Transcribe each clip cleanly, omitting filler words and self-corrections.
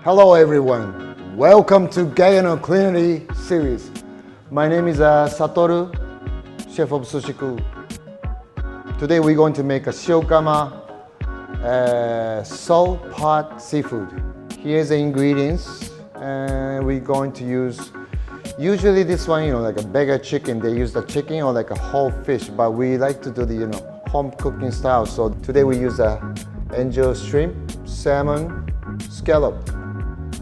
Hello everyone, welcome to Gaggenau Culinary series. My name is Satoru, chef of Sushi Kuu. Today we're going to make a Shiogama salt pot seafood. Here's the ingredients, and we're going to use, usually this one, like a burger chicken, they use the chicken or like a whole fish, but we like to do the, home cooking style. So today we use angel shrimp, salmon, scallop,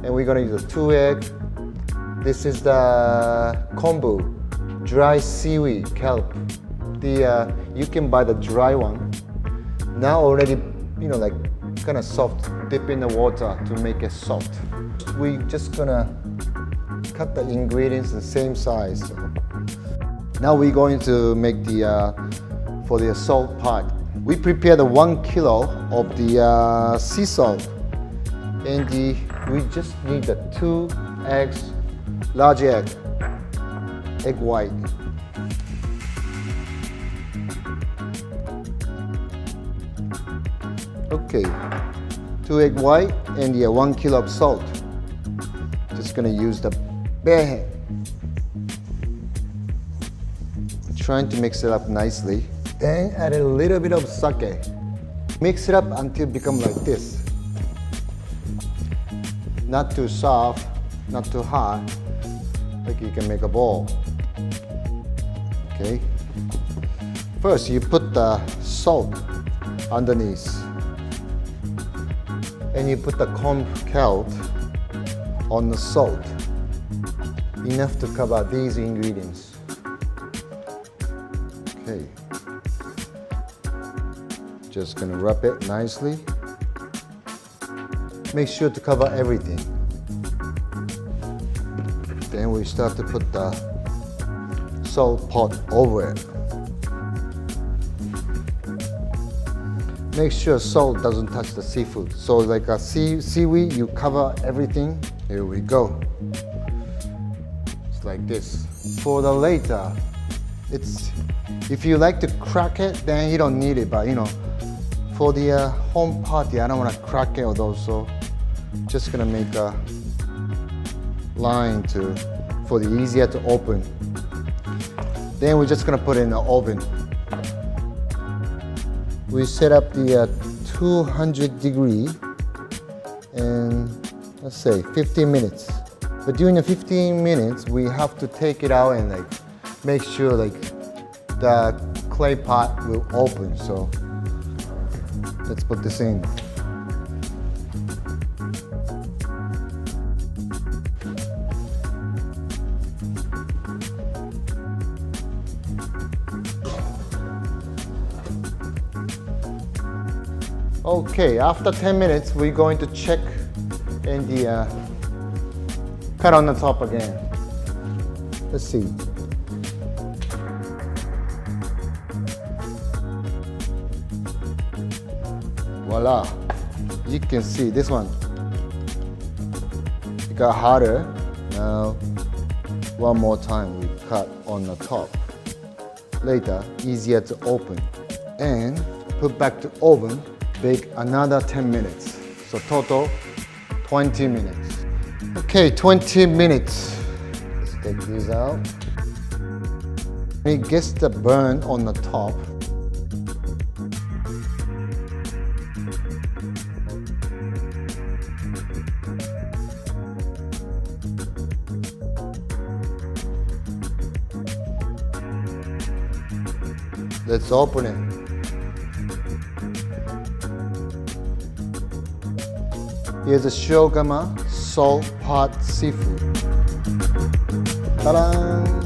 and we're gonna use a 2 egg. This is the kombu, dry seaweed kelp. You can buy the dry one. Now already, like kind of soft. Dip in the water to make it soft. We're just gonna cut the ingredients the same size. Now we're going to make for the salt pot. We prepared 1 kilo of the sea salt, and we just need the 2 eggs, large egg white. Okay, 2 egg white and 1 kilo of salt. Just gonna use the bare hand. Trying to mix it up nicely. Then add a little bit of sake. Mix it up until it becomes like this. Not too soft, not too hot, like you can make a ball. Okay. First, you put the salt underneath. And you put the kombu kelp on the salt, enough to cover these ingredients. Okay, just gonna wrap it nicely. Make sure to cover everything. Then we start to put the salt pot over it. Make sure salt doesn't touch the seafood. So like a seaweed, you cover everything. Here we go. It's like this. For the later, if you like to crack it, then you don't need it. But for the home party, I don't want to crack it or those. So just gonna make a line for the easier to open. Then we're just gonna put it in the oven. We set up the 200 degree and let's say 15 minutes. But during the 15 minutes, we have to take it out and make sure the clay pot will open. So let's put this in. Okay, after 10 minutes, we're going to check and cut on the top again. Let's see. Voila, you can see this one. It got harder. Now, one more time, we cut on the top. Later, easier to open. And put back to oven. Bake another 10 minutes. So total 20 minutes. Okay, 20 minutes. Let's take these out. It gets the burn on the top. Let's open it. Here's a Shiogama salt pot seafood. Ta-da!